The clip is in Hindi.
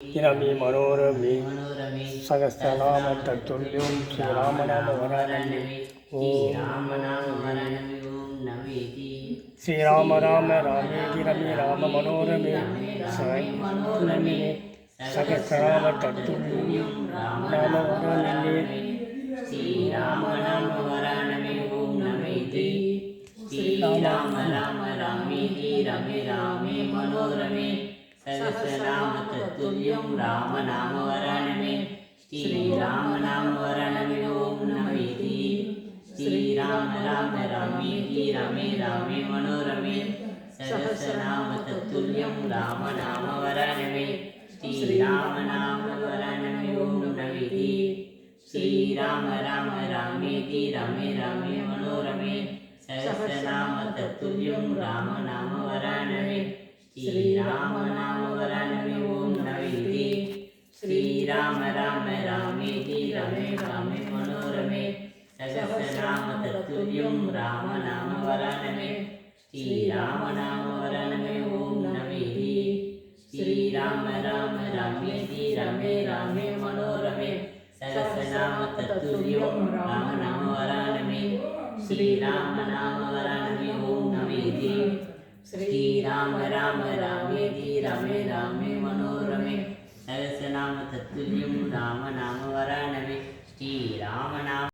रमे मनोरमे मनोरमे सहस्रनाम तत्तुल्यं श्रीरामनाम वरानने श्रीराम नाम वरानने ओम नमेति श्रीराम राम रामेति रमे राम मनोरमे सहस्रनाम तत्तुल्यं नाम वरानने श्रीराम नाम वरानने ओम नमेति श्रीराम राम रामेति रमे रामे मनोरमे सहस्रनाम तत्तुल्यं राम नाम वरानने श्रीराम नाम वरानने ओम नमेति श्रीराम राम रामेति रमे रामे मनोरमे सहस्रनाम तत्तुल्यं राम नाम वरानने श्रीराम नाम वरानने ओम नमेति श्रीराम राम रामेति रमे रामे मनोरमे सहस्रनाम तत्तुल्यं राम नाम वरानने श्रीराम नाम वरानने ओम नमेति श्रीराम राम रामेति रमे रामे मनोरमे सहस्रनाम तत्तुल्यं राम नाम वरानने श्रीराम नाम वरानने ओम नमेति श्रीराम राम रामेति रमे रामे मनोरमे सहस्रनाम तत्तुल्यं राम नाम वरानने श्रीराम नाम वरानने ओम नमेति श्रीराम राम रामेति रमे रामे मनोरमे सहस्रनाम तत्तुल्यं राम नाम वरानने श्रीराम नाम